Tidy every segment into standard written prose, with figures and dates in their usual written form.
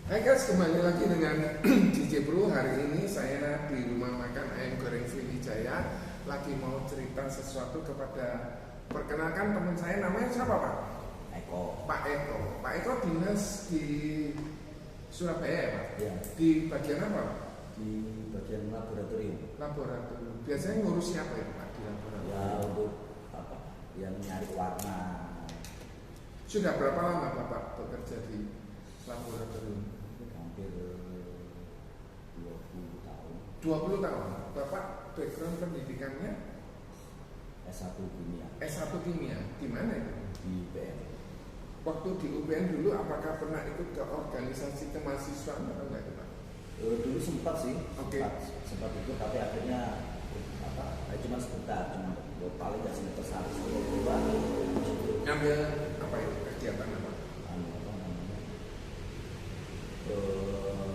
Hai guys, kembali lagi dengan DJ Bro. Hari ini saya di rumah makan ayam goreng Sriwijaya. Lagi mau cerita sesuatu kepada, perkenalkan teman saya, namanya siapa Pak? Eko. Pak Eko. Pak Eko dinas di Surabaya ya Pak? Ya, Di bagian apa Pak? di bagian laboratorium. Laboratorium. Biasanya ngurus siapa ya Pak di laboratorium? Ya, untuk apa? Yang nyari warna. Sudah berapa lama Bapak bekerja di laboratorium? Hampir 20 tahun. 20 tahun. Bapak background pendidikannya S1 kimia S1 kimia. Di mana itu? di UPN. Waktu di UPN dulu apakah pernah ikut ke organisasi kemahasiswaan atau enggak Pak? Dulu sempat sih, Oke. sempat ikut, tapi akhirnya cuma sebentar, cuma paling nggak semester satu semester dua. Ngambil apa itu kegiatan apa? Apa namanya?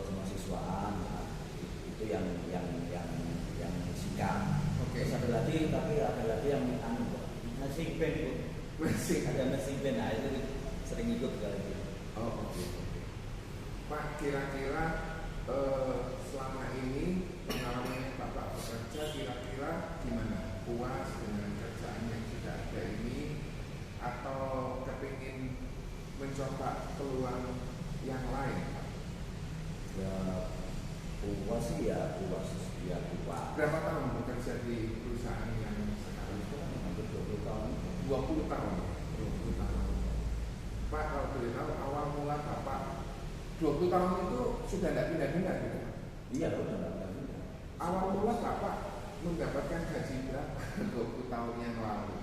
Kemahasiswaan, nah, itu yang sikap. Oke. Terus ada lagi yang nursing band itu. Masih. Ada nursing band, nah itu sering ikut kali itu. Oh oke. Pak, kira-kira selama ini pengalaman Bapak bekerja kira-kira gimana? Puas dengan kerjaan yang sudah ada ini atau kepingin mencoba peluang yang lain Pak? Ya puas sih, ya puas. Berapa tahun bekerja di perusahaan yang sekarang? Itu kan hampir 20 tahun. 20 tahun. 20 tahun. Pak, kalau boleh tahu awal mula Bapak 20 tahun itu sudah tidak pindah-pindah gitu Pak? Iya, udah nggak pindah. Awal mula Bapak mendapatkan gaji berapa 20 tahun yang lalu?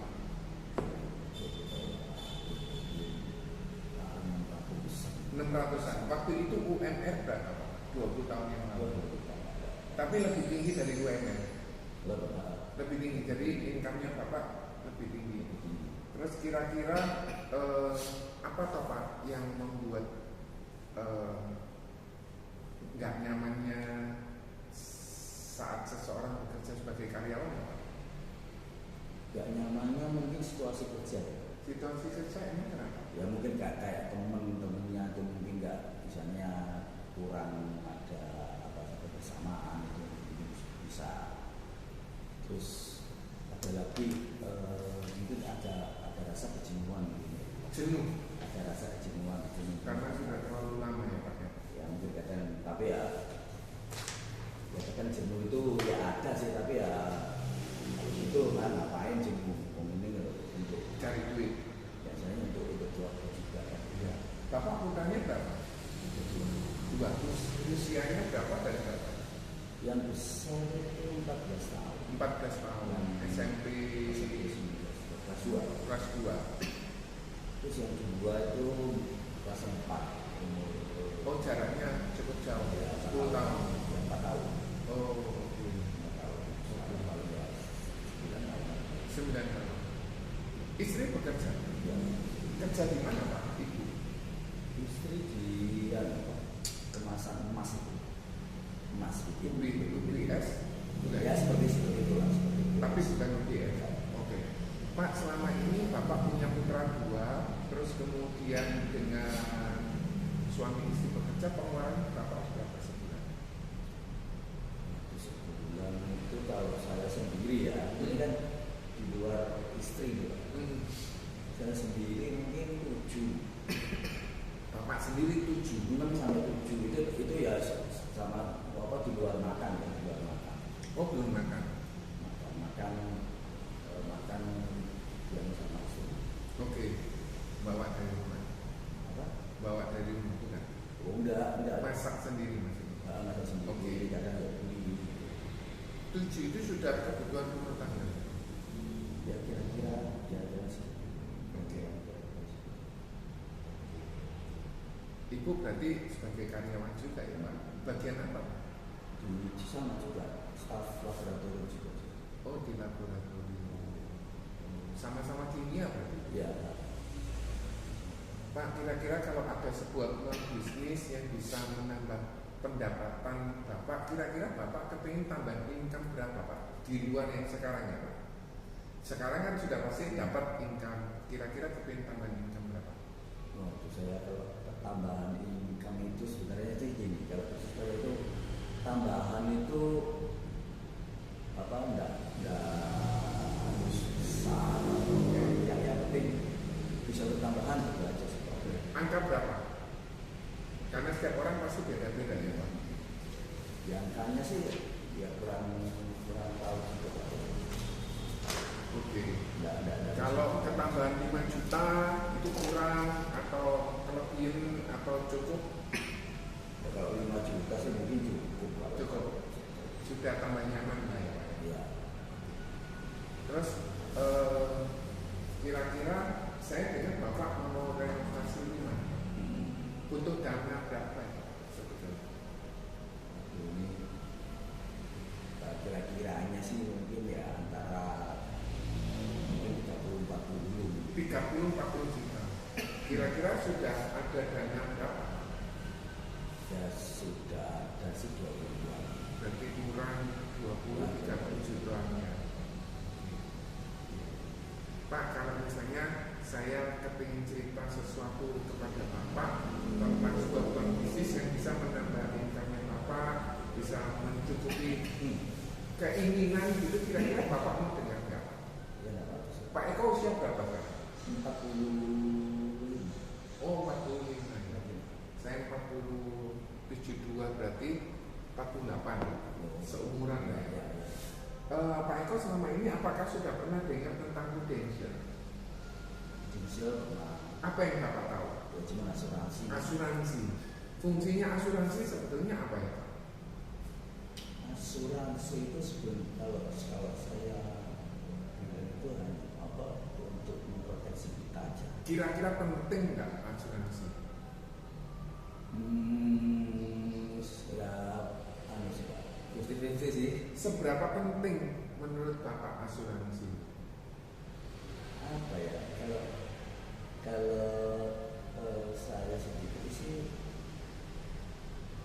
600-an. Waktu itu UMR berapa Pak? 20 tahun yang lalu. Tapi lebih tinggi dari UMR. Lebih tinggi. Jadi income-nya Bapak lebih tinggi. Terus kira-kira apa toh Pak yang membuat nggak nyamannya saat seseorang bekerja sebagai karyawan Pak? Gak nyamannya mungkin situasi kerja. Situasi kerja ini kenapa? Ya mungkin gak kayak temen-temennya itu, mungkin gak, misalnya kurang ada kebersamaan itu mungkin bisa. Terus ada lagi mungkin ada rasa kejenuhan gitu. Jenuh Ada rasa kejenuhan gitu. karena sudah terlalu lama ya Pak ya? Ya mungkin kadang, tapi ya kadang jenuh itu ya ada sih, tapi ya itu kan ngapain jenuh ini untuk Cari duit. biasanya untuk keluarga juga kan. Ya. Bapak putranya berapa? Dua. Terus usianya berapa dan berapa? Yang besar itu 14 tahun. 14 tahun. SMP Kelas 2. kelas 2. Terus yang kedua itu kelas 4. Oh jaraknya cukup jauh ya, 10 tahun. 4 tahun. Oh oke. 4 tahun. Satu paling ya 9 tahun. 9 tahun. Istri bekerja? Ya. Kerja di mana Pak? Ibu? Istri di kemasan emas itu. Emas bikin. UBS? Ya seperti itu lah. Tapi bukan UBS. Oke. Pak, selama ini Bapak punya putra 2, terus kemudian dengan suami istri bekerja, pengeluaran Bapak berapa sebulan? Sebulan itu kalau saya sendiri ya, ini kan di luar istri gitu. Saya sendiri mungkin 7. Bapak sendiri 7. 6 sampai 7 itu ya sama apa di luar makan ya, di luar makan. Oh belum makan. Makan yang sama istri. Oke. Bawa dari rumah. Apa? Bawa dari rumah bukan? Oh enggak. Masak sendiri maksudnya. Masak sendiri. Oke. Kadang ya beli. 7 itu sudah kebutuhan rumah tangga. Ya kira-kira sih. Oke. Ibu berarti sebagai karyawan juga ya Pak? Bagian apa? Di sana juga staf laboratorium juga. Oh di laboratorium. Sama-sama kimia berarti? Ya. Pak, kira-kira kalau ada sebuah peluang bisnis yang bisa menambah pendapatan Bapak, kira-kira Bapak kepingin tambah income berapa Pak? Di luar yang sekarang ya Pak? Sekarang kan sudah pasti dapat income, kira-kira kepingin tambah income berapa? Waktu saya kalau tambahan income itu sebenarnya itu Karena setiap orang pasti beda-beda ya Pak. Yang angkanya sih ya kurang tahu juga Pak. Oke. Enggak. Kalau ketambahan 5 juta itu kurang atau kelebihan atau cukup? Ya, kalau 5 juta sih mungkin cukup Pak. Cukup. Sudah tambah nyaman lah ya Pak. Iya. Terus kira-kira saya dengar Bapak mau renovasi rumah. Butuh dana berapa ya sebetulnya? Ini kira-kiranya sih mungkin ya antara mungkin 30-40 juta. Kira-kira sudah ada dana berapa? ya sudah ada sih 20-an. Berarti kurang 20-30 jutaan. Pak, kalau misalnya saya kepingin cerita sesuatu kepada Bapak tentang sebuah bisnis yang bisa menambah income Bapak, bisa mencukupi keinginan gitu, kira-kira Bapak mau dengar berapa? Ya enggak apa-apa. Pak Eko usia berapa Pak? 40. Oh 45 ya. Saya 47 berarti 48 seumuran ya. Pak Eko selama ini apakah sudah pernah dengar tentang Prudential? Apa yang Bapak tahu? Ya, cuma asuransi. Asuransi. Fungsinya asuransi sebetulnya apa ya Pak? Asuransi itu sebenarnya kalau saya bilang itu hanya apa untuk memproteksi kita aja. Kira-kira penting nggak asuransi? Ya, sih Pak. 50-50 sih. Seberapa penting menurut Bapak asuransi? Apa ya? Kalau saya sendiri sih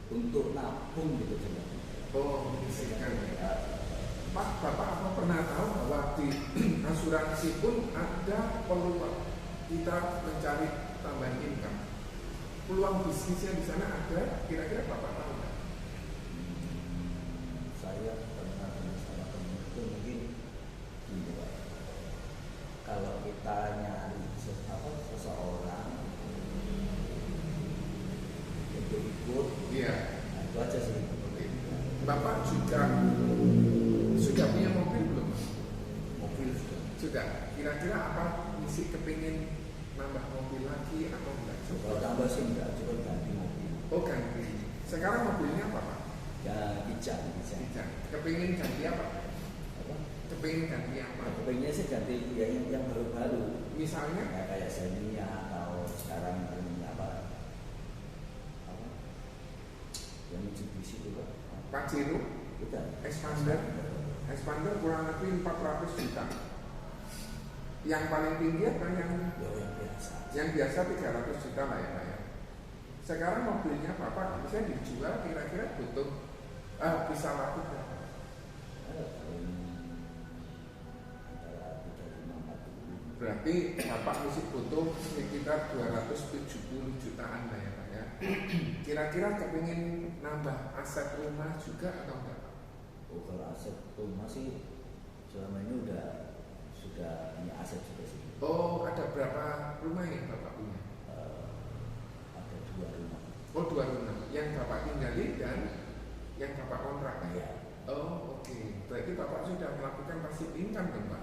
untuk nabung gitu sebenarnya. Oh, menyisihkan ya. Pak, Bapak apa pernah tahu bahwa di asuransi pun ada peluang kita mencari tambahan income? Peluang bisnisnya di sana ada, kira-kira Bapak tahu nggak? Saya pernah sama teman itu mungkin gini Pak. Kalau kita nyari seseorang untuk ikut, Iya. nah itu aja sih. Oke. Bapak juga sudah punya mobil belum? Mobil Sudah. Kira-kira apa misi kepingin nambah mobil lagi atau enggak? kalau tambah sih enggak, cuma ganti mobil. Oh ganti. Sekarang mobilnya apa Pak? Ya bijak. Kepingin ganti apa? Apa? Kepingin ganti apa? Pengennya sih ganti ya yang baru-baru. Misalnya? Ya, kayak Xenia atau sekarang ini apa? Yang Mitsubishi itu Pak. Pajero? Bukan. Expander kurang lebih 400 juta. Yang paling tinggi apa yang biasa? Yang biasa 300 juta lah ya Pak ya. Sekarang mobilnya Bapak bisa dijual kira-kira butuh bisa laku berapa? Antara 35-40. Berarti Bapak mesti butuh sekitar 270 jutaan lah ya Pak ya. Kira-kira kepingin nambah aset rumah juga atau enggak? Oh, kalau aset rumah sih selama ini sudah punya aset juga sih. Oh, ada berapa rumah yang Bapak punya? Ada 2 rumah. Oh, 2 rumah. Yang Bapak tinggali dan yang Bapak kontrak. Iya. Oh, oke. Berarti Bapak sudah melakukan passive income kan Pak?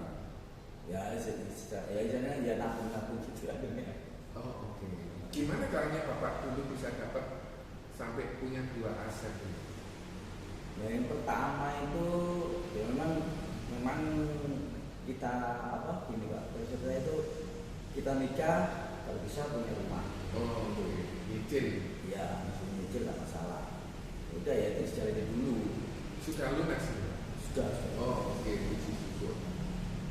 Ya, ya nabung gitu adanya. Oh, oke. Gimana caranya Bapak dulu bisa dapat sampai punya 2 aset ini? Ya, yang pertama itu ya memang kita gini Pak. Setelah itu kita nikah kalau bisa punya rumah. Oh, oke. Nyicil. Ya, nyicil nggak masalah. Udah ya itu sejalani dulu. Sudah lunas ya? Sudah. Oh, oke. Puji syukur.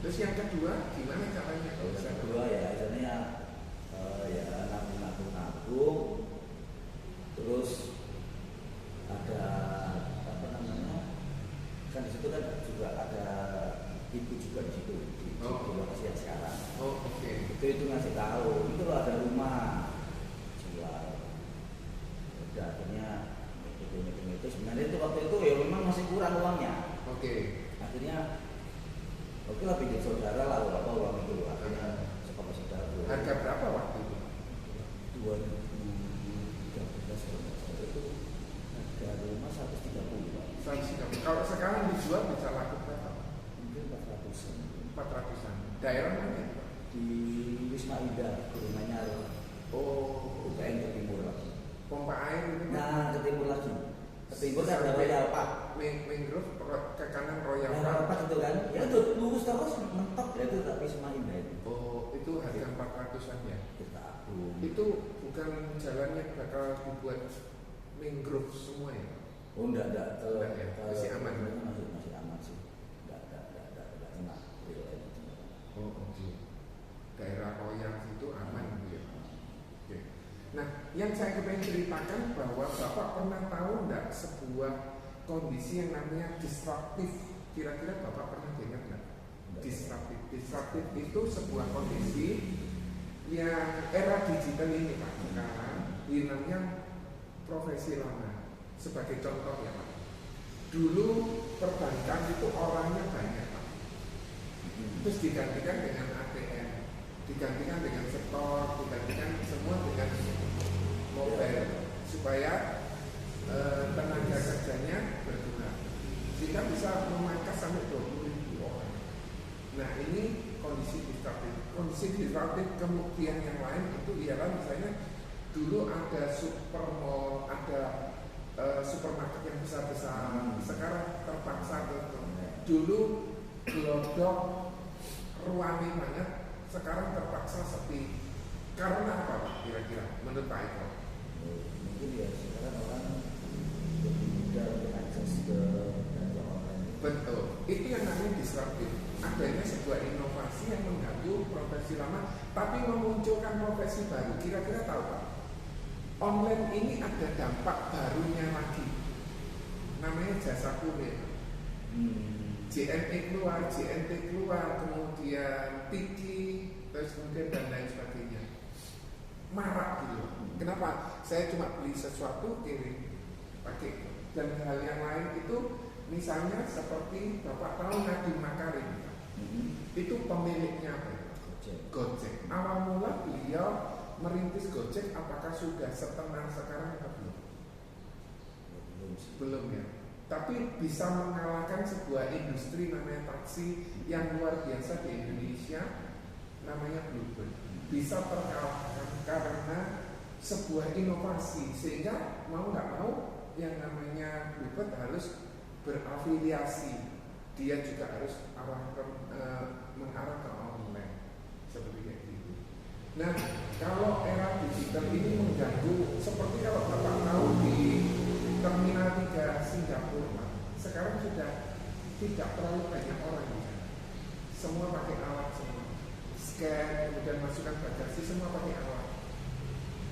Terus yang kedua gimana caranya? Kalau yang kedua ya misalnya ya nabung. Terus ada kan di situ kan juga ada ibu juga di situ di lokasi yang sekarang. Oh, oke. Itu ngasih tahu itu loh ada rumah jual. Udah akhirnya itu sebenarnya itu waktu itu ya memang masih kurang uangnya. Oke. Akhirnya oke lah pinjam saudara lah berapa uang itu akhirnya sekolah saudara. Harga berapa waktu itu? 2013. Indah, Gurunanya UPN ke timur lagi. Pompa air itu. Nah, ke timur lagi. Ke timur kan ada Royal Park. Mangrove ke kanan Royal Park. Park. Park itu kan. Ya itu lurus terus mentok ya itu tapi Wisma Indah itu. Oh, itu harga 400-an ya. Itu bukan jalannya bakal dibuat mangrove semua ya. Oh enggak ya. Masih aman. Masih aman sih. Enggak kena real itu. Oh, oke. Daerah Royal itu aman gitu ya. Oke. Nah, yang saya pengen ceritakan bahwa Bapak pernah tahu enggak sebuah kondisi yang namanya disruptif? Kira-kira Bapak pernah dengar enggak? Disruptif. Disruptif itu sebuah kondisi yang era digital ini Pak. Sekarang hilangnya profesi lama. Sebagai contoh ya Pak, dulu perbankan itu orangnya banyak Pak, terus digantikan dengan ATM, digantikan dengan setor, digantikan semua dengan mobile, supaya tenaga kerjanya berkurang, sehingga bisa memangkas sampai 20.000 orang. Nah ini kondisi disruptif. Kondisi disruptif kemudian yang lain itu ialah misalnya dulu ada supermall, ada supermarket yang besar-besar, sekarang terpaksa tutup. Dulu Glodok ruame banget, sekarang terpaksa sepi. Karena apa Pak kira-kira menurut Pak Eko? Mungkin ya sekarang orang lebih mudah untuk akses ke belanja online. Betul, itu yang namanya disruptif. Adanya sebuah inovasi yang mengganggu profesi lama, tapi memunculkan profesi baru. Kira-kira tahu Pak? Online ini ada dampak barunya lagi, namanya jasa kurir. JNE keluar, JNT keluar, kemudian Tiki, terus kemudian dan lain sebagainya. Marak gitu. Kenapa? Saya cuma beli sesuatu kirim pakai. Dan hal yang lain itu misalnya seperti Bapak tahu Nadiem Makarim, itu pemiliknya apa? Gojek. Awal mula beliau merintis Gojek, apakah sudah setenang sekarang atau belum? Belum ya. Tapi bisa mengalahkan sebuah industri namanya taksi yang luar biasa di Indonesia, namanya Bluebird. Bisa terkalahkan karena sebuah inovasi, sehingga mau nggak mau yang namanya Bluebird harus berafiliasi. Dia juga harus mengarah ke online seperti kayak gitu. Nah, kalau era digital ini mengganggu, seperti kalau Bapak tahu di Terminal 3 Singapura, sekarang sudah tidak terlalu banyak orang di sana. Semua pakai alat semua, scan, kemudian masukkan bagasi, semua pakai alat.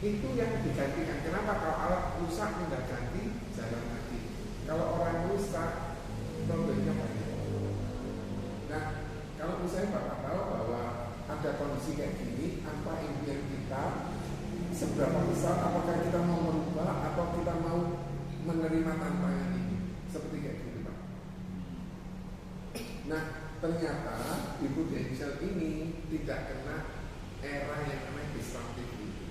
Itu yang digantikan. Kenapa? Kalau alat rusak tidak ganti, jalan lagi. Kalau orang rusak, problemnya banyak. Nah, kalau misalnya Bapak tahu bahwa ada kondisi kayak gini, apa impian kita, seberapa besar, apakah kita mau merubah atau kita mau menerima tantangan ini, seperti kayak gitu Pak. Nah ternyata di Prudential ini tidak kena era yang namanya disruptif itu.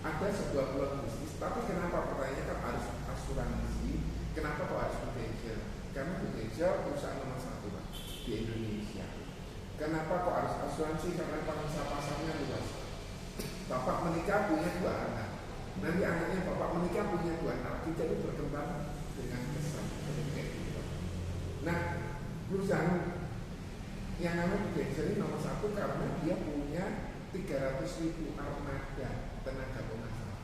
Ada sebuah peluang bisnis, tapi kenapa pertanyaannya kan harus asuransi, kenapa kok harus Prudential? Karena Prudential perusahaan nomor 1 Pak di Indonesia. Kenapa kok harus asuransi? Karena pangsa pasarnya luas. Bapak menikah punya 2 anak, nanti anaknya Bapak menikah punya 2 anak, jadi berkembang dengan besar. Nah, perusahaan yang namanya Prudential ini nomor 1 karena dia punya 300.000 armada tenaga pengajar,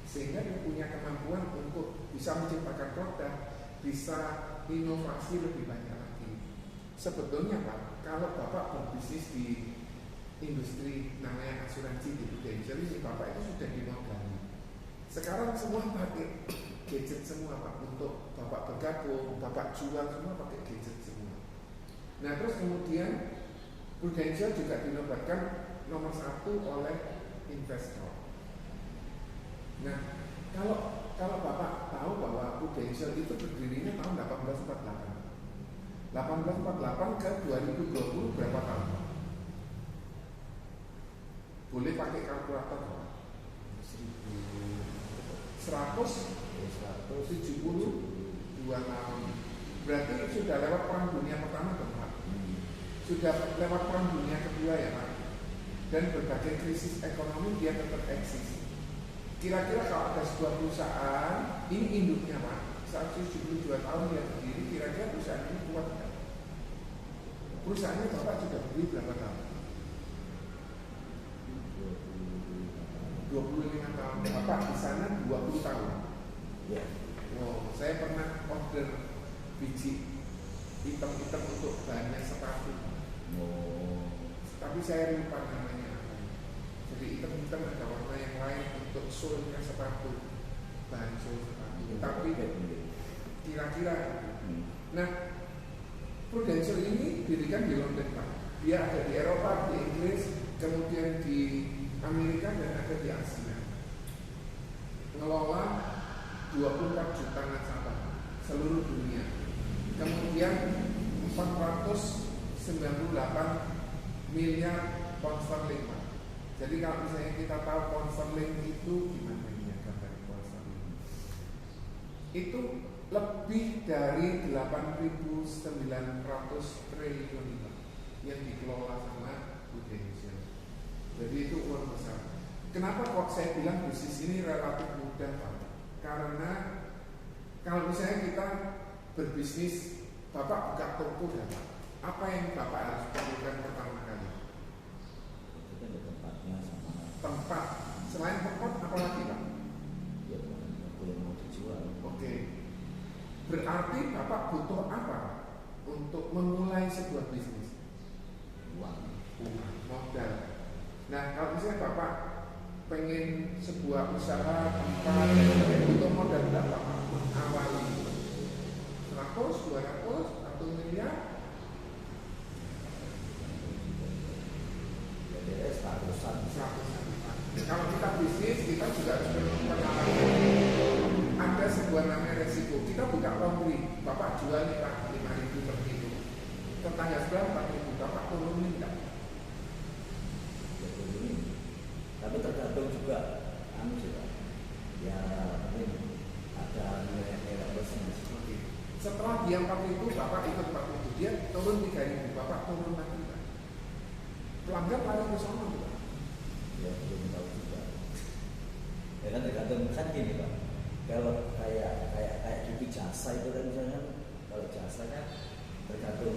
sehingga dia punya kemampuan untuk bisa menciptakan produk, bisa inovasi lebih banyak lagi. Sebetulnya Pak, kalau Bapak berbisnis di industri namanya asuransi di Prudential ini, Bapak itu sudah dimodali. Sekarang semua pakai gadget semua Pak, untuk Bapak bergabung, Bapak jual semua pakai gadget semua. Nah terus kemudian Prudential juga dinobatkan nomor 1 oleh investor. Nah kalau Bapak tahu bahwa Prudential itu berdirinya tahun 1848. 1848 ke 2020 berapa tahun? Boleh pakai kalkulator Pak? 172 tahun. Berarti sudah lewat perang dunia pertama dong Pak? Sudah lewat perang dunia kedua ya Pak? dan berbagai krisis ekonomi dia tetap eksis. Kira-kira kalau ada sebuah perusahaan, ini induknya Pak, 172 tahun dia berdiri, kira-kira perusahaan ini kuat nggak? Perusahaannya Bapak sudah berdiri berapa tahun? 25 tahun. Bapak di sana 20 tahun. Ya. Oh, saya pernah order biji hitam-hitam untuk bahannya sepatu. Oh. Tapi saya lupa namanya apa. Jadi hitam-hitam ada warna yang lain untuk solnya sepatu, bahan sol sepatu. Tapi kira-kira. Nah, Prudential ini didirikan di London Pak. Dia ada di Eropa, di Inggris, kemudian di Amerika dan ada di Asia. Ngelola 24 juta nasabah seluruh dunia. Kemudian 498 miliar pound sterling Pak. Jadi kalau misalnya kita tahu pound sterling itu gimana ya gambar pound sterling? Itu lebih dari 8.900 triliun yang dikelola sama Prudential. Jadi itu uang besar. Kenapa kok saya bilang bisnis ini relatif mudah Pak? Karena kalau misalnya kita berbisnis, Bapak buka toko ya Pak, apa yang Bapak harus perlukan pertama kali? Tempatnya sama. Tempat. Selain tempat, apa lagi Pak? Ya, aku yang mau dijual. Oke. Berarti Bapak butuh apa untuk memulai sebuah bisnis? Uang. Modal. Nah, kalau misalnya Bapak pengen sebuah usaha tempat butuh modal berapa Pak? Awali 100, 200, 1 miliar? Jadi 100-an. Kalau kita bisnis, kita juga harus pengalaman. Ada sebuah namanya resiko. Kita buka laundry, Bapak jual nih Pak 5.000 per kilo. Tetangga sebelah 4.000, Bapak turunin enggak? Tapi tergantung juga juga ya mungkin ada nilai-nilai plusnya seperti. Setelah dia 4.000, Bapak ikut 4.000, dia turun 3.000, Bapak turun lagi Pak. Pelanggan lari ke sana Pak. Ya belum tahu juga. Ya kan tergantung kan gini Pak. Kalau kayak gitu jasa itu kan misalnya kalau jasanya tergantung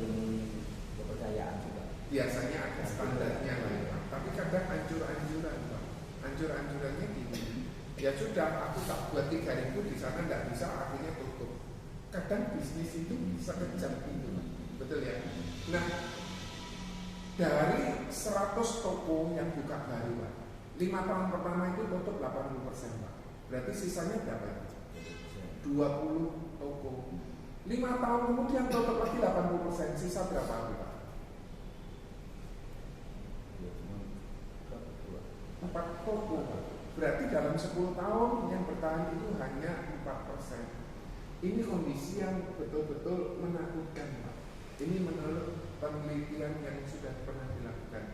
kepercayaan juga. Biasanya ada standarnya lah ya Pak. Tapi kadang anjuran Pak. Anjurannya gini. Ya sudah, aku tak buat 3.000 di sana tidak bisa, akhirnya tutup. Kadang bisnis itu sekejap itu, betul ya. Nah, dari 100 toko yang buka baru Pak, 5 tahun pertama itu tutup 80% Pak. Berarti sisanya berapa? 20 toko. 5 tahun kemudian tutup lagi 80%, sisa berapa Pak? 4 toko. Berarti dalam 10 tahun yang bertahan itu hanya 4%. Ini kondisi yang betul-betul menakutkan Pak. Ini menurut penelitian yang sudah pernah dilakukan.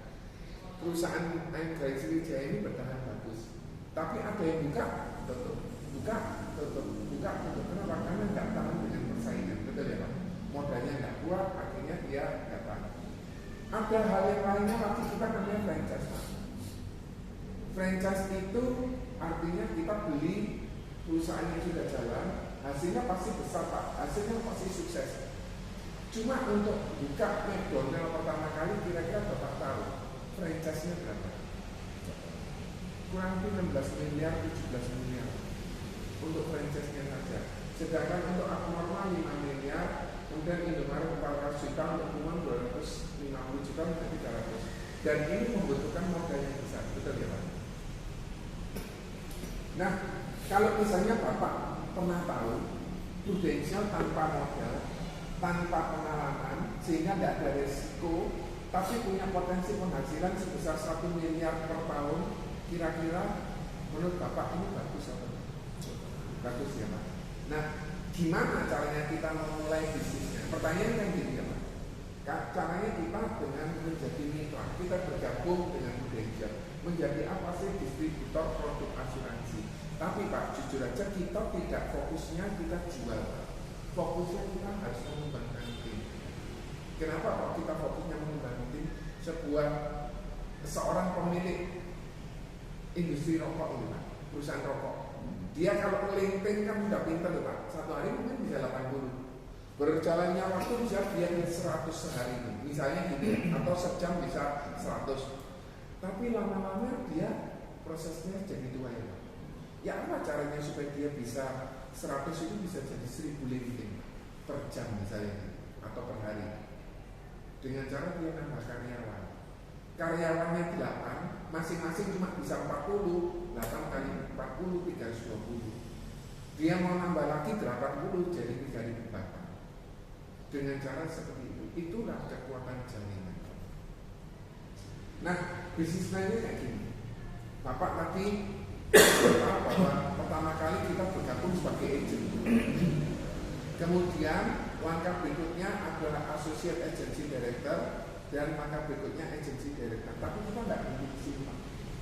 Perusahaan Anggrek Sriwijaya ini bertahan bagus. Tapi ada yang buka, tutup. Buka, tutup. Buka, tutup. Kenapa? Karena tidak tahan dengan persaingan. Betul ya Pak? Modalnya tidak kuat, akhirnya dia tidak tahan. Ada hal yang lainnya lagi kita namanya franchise Pak. Franchise itu artinya kita beli perusahaan yang sudah jalan, hasilnya pasti besar Pak, hasilnya pasti sukses. Cuma untuk buka McDonald pertama kali kira-kira Bapak tahu franchise-nya berapa? Kurang lebih 16 miliar, 17 miliar untuk franchise-nya saja. Sedangkan untuk abnormal 5 miliar, kemudian Indomaret 400 juta, untuk umum 250 juta, menjadi 300. Dan ini membutuhkan modal yang besar, betul ya Pak? Nah, kalau misalnya Bapak pernah tahu Prudential tanpa modal, tanpa pengalaman, sehingga tidak ada resiko, tapi punya potensi penghasilan sebesar 1 miliar per tahun, kira-kira menurut Bapak ini bagus apa? Bagus ya Pak. Nah, gimana caranya kita memulai bisnisnya? Pertanyaan yang gini ya Pak. Caranya kita dengan menjadi mitra, kita bergabung dengan Prudential, menjadi apa sih distributor produk asuransi. Tapi Pak, jujur aja kita tidak fokusnya kita jual Pak. Fokusnya kita harus mengembangkan tim. Kenapa Pak kita fokusnya mengembangkan tim? Sebuah seorang pemilik industri rokok ini Pak, perusahaan rokok. Dia kalau ngelinting kan udah pinter Pak, satu hari mungkin bisa 80. Berjalannya waktu bisa dia 100 sehari misalnya gitu, atau sejam bisa 100. Tapi lama-lama dia prosesnya jadi tua ya Pak. Ya apa caranya supaya dia bisa 100 itu bisa jadi 1000 linting per jam misalnya atau per hari? Dengan cara dia nambah karyawan. Karyawannya 8, masing-masing cuma bisa 40, 8 kali 40 320. Dia mau nambah lagi 80 jadi 3008. Dengan cara seperti itu, itulah kekuatan jaringan. Nah, bisnis lainnya kayak gini. Bapak tadi bahwa pertama kali kita bergabung sebagai agent. Kemudian langkah berikutnya adalah associate agency director dan langkah berikutnya agency director. Tapi kita tidak berhenti di sini, Pak.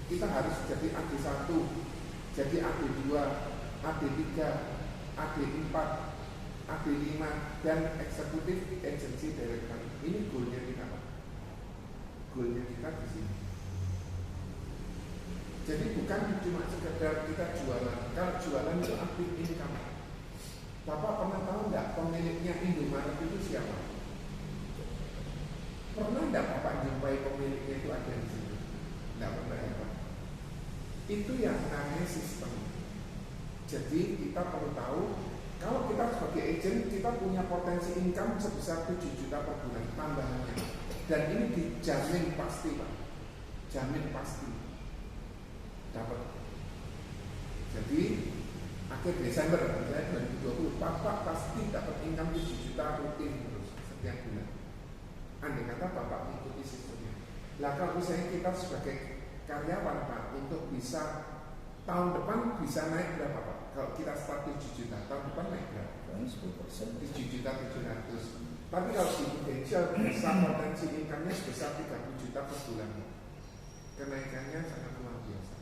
Kita harus jadi AD1, jadi AD2, AD3, AD4, AD5 dan eksekutif agency director. Ini goalnya kita, Pak. Goalnya kita di sini. Jadi bukan cuma sekedar kita jualan. Kalau jualan itu aktif income. Bapak pernah tahu nggak pemiliknya Indomaret itu siapa? Pernah nggak Bapak jumpai pemiliknya itu ada di sini? Nggak pernah ya Pak. Itu yang namanya sistem. Jadi kita perlu tahu kalau kita sebagai agent kita punya potensi income sebesar 7 juta per bulan tambahannya. Dan ini dijamin pasti Pak. Jamin pasti dapat. Jadi akhir Desember misalnya 2020 Bapak pasti dapat income 7 juta rutin terus setiap bulan. Andai kata Bapak mengikuti sistemnya. Lah kalau misalnya kita sebagai karyawan Pak untuk bisa tahun depan bisa naik berapa Pak? Kalau kita start 7 juta tahun depan naik berapa? 10%. 7 juta 700. Tapi kalau di Indonesia bisa potensi income-nya sebesar 30 juta per bulan. Kenaikannya sangat luar biasa.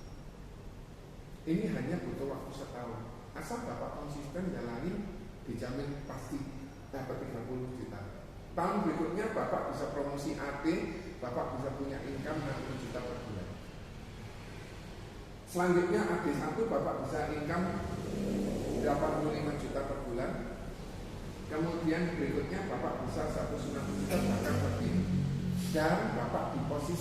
Ini hanya butuh waktu setahun. Asal Bapak konsisten jalanin, dijamin pasti dapat 30 juta. Tahun berikutnya Bapak bisa promosi AD, Bapak bisa punya income 60 juta per bulan. Selanjutnya AD1 Bapak bisa income 85 juta per bulan. Kemudian berikutnya Bapak bisa 190 juta bahkan lebih. Dan Bapak di posisi